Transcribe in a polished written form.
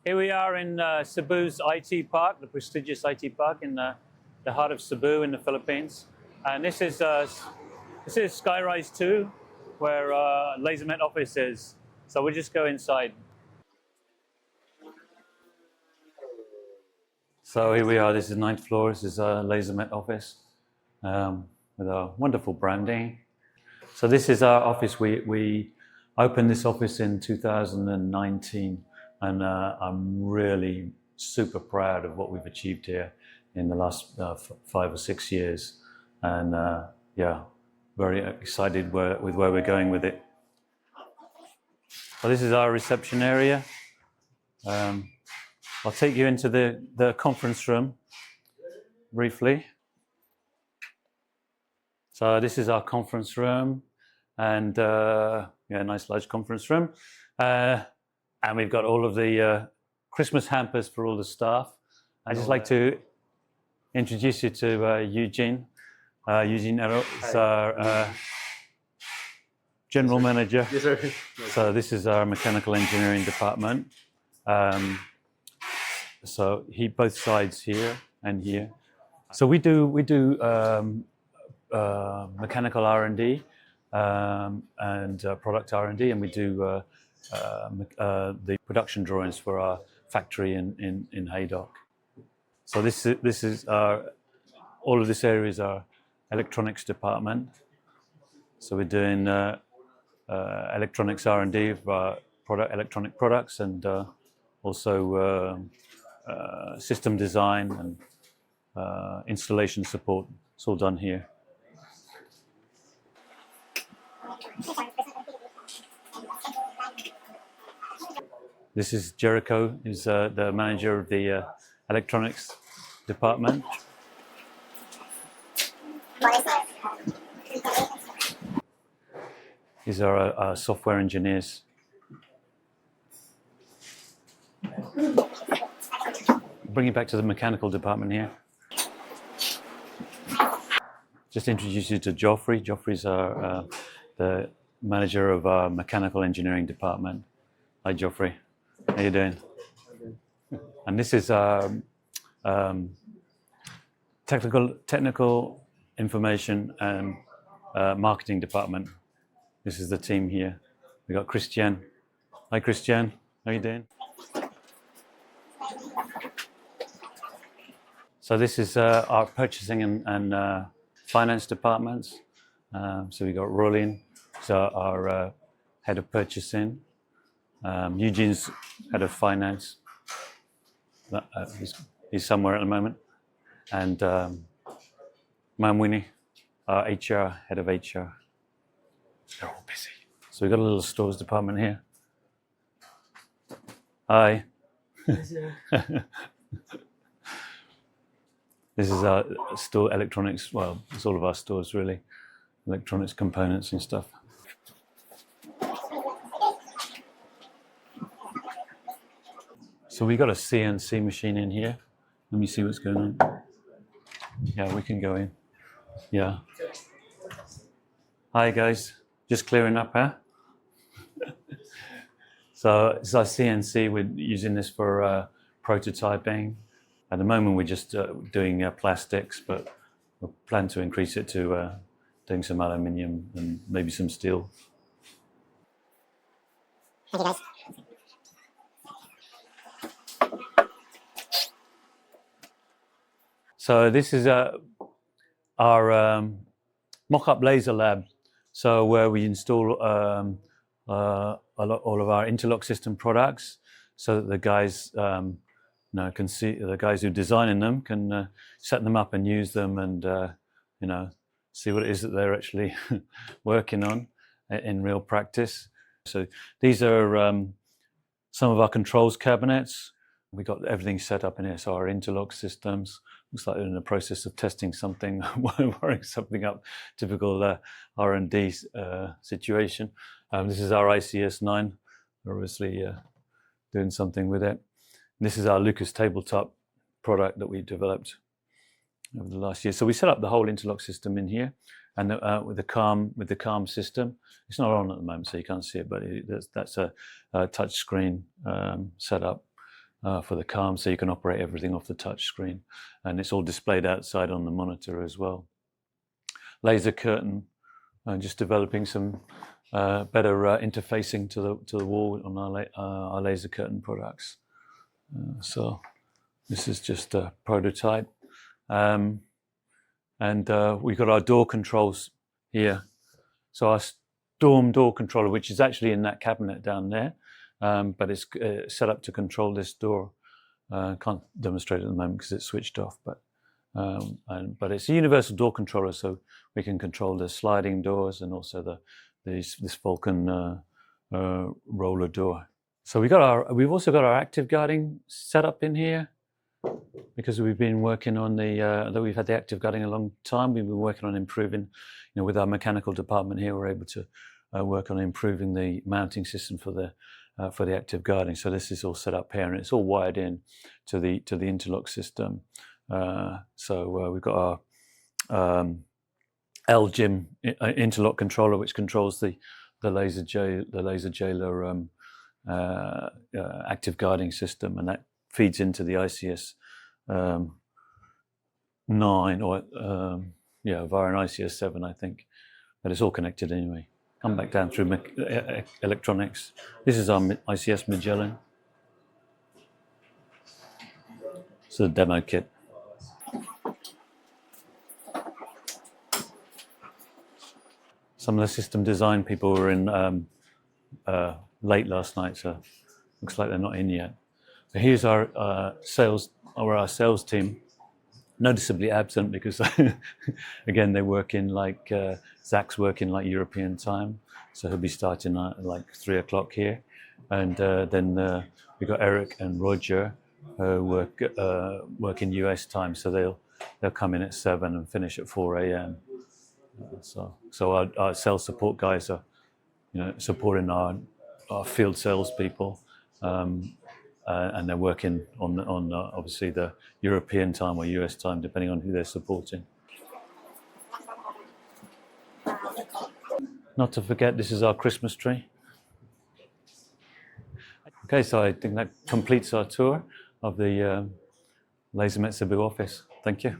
Here we are in Cebu's I.T park, the prestigious I.T park in the heart of Cebu in the Philippines. And this is Skyrise 2, where Lasermet office is. So we'll just go inside. So here we are. This is 9th floor. This is Lasermet office with our wonderful branding. So this is our office. We opened this office in 2019, and I'm really super proud of what we've achieved here in the last 5 or 6 years. And yeah, very excited with where we're going with it. So this is our reception area. I'll take you into the conference room briefly. So this is our conference room, and yeah, nice large conference room. And we've got all of the Christmas hampers for all the staff. I'd just like to introduce you to Eugene. Eugene is our general manager. Yes, sir. So this is our mechanical engineering department. So both sides here and here. So we do mechanical R&D and product R&D, and we do the production drawings for our factory in Haydock. So this is all of this area is our electronics department. So we're doing electronics R&D for our electronic products, and also system design and installation support. It's all done here. This is Jericho. He's the manager of the electronics department. These are our software engineers. Bring it back to the mechanical department here. Just introduce you to Joffrey. Joffrey's the manager of our mechanical engineering department. Hi, Joffrey. How you doing? And this is our technical information and marketing department. This is the team here. We got Christian. Hi, Christian. How you doing? So this is our purchasing and finance departments. So we got Rolin, so our head of purchasing. Eugene's head of finance. He's somewhere at the moment. And Mamwini, our HR, head of HR. They're all busy. So we've got a little stores department here. Hi. This is our store electronics. Well, it's all of our stores really. Electronics components and stuff. So we got a CNC machine in here. Let me see what's going on. Yeah, we can go in. Yeah. Hi guys, just clearing up, huh? So it's our CNC. We're using this for prototyping. At the moment, we're just doing plastics, but we plan to increase it to doing some aluminium and maybe some steel. Thank you, guys. So this is our mock-up laser lab. So where we install all of our interlock system products, so that the guys can see, the guys who are designing them can set them up and use them, and see what it is that they're actually working on in real practice. So these are some of our controls cabinets. We got everything set up in here. So our interlock systems. Looks like they're in the process of testing something, wiring something up. Typical R&D situation. This is our ICS9. We're obviously doing something with it. This is our Lucas tabletop product that we developed over the last year. So we set up the whole interlock system in here, and with the CALM system. It's not on at the moment, so you can't see it, but that's a touch screen setup. for the calm, so you can operate everything off the touch screen, and it's all displayed outside on the monitor as well. Laser curtain, just developing some better interfacing to the wall on our laser curtain products. So this is just a prototype, and we've got our door controls here. So our storm door controller, which is actually in that cabinet down there, but it's set up to control this door. Can't demonstrate it at the moment because it's switched off, but it's a universal door controller, so we can control the sliding doors and also this Vulcan roller door. So we've also got our active guarding set up in here, because we've been working on we've had the active guarding a long time. We've been working on improving, with our mechanical department here, we're able to work on improving the mounting system for the active guarding. So this is all set up here, and it's all wired in to the interlock system. So we've got our LGIM interlock controller, which controls the laser jailer active guarding system, and that feeds into the ICS 9 or via an ICS 7, I think, but it's all connected anyway. Come back down through electronics. This is our ICS Magellan. It's a demo kit. Some of the system design people were in late last night, so looks like they're not in yet. But here's our sales team, noticeably absent because again they work in Zach's working like European time, so he'll be starting at like 3 o'clock here, and then we've got Eric and Roger who work in US time, so they'll come in at 7 and finish at 4 a.m. So our sales support guys are supporting our field sales people, and they're working on obviously the European time or US time, depending on who they're supporting. Not to forget, this is our Christmas tree. Okay, so I think that completes our tour of the Lasermet Cebu office. Thank you.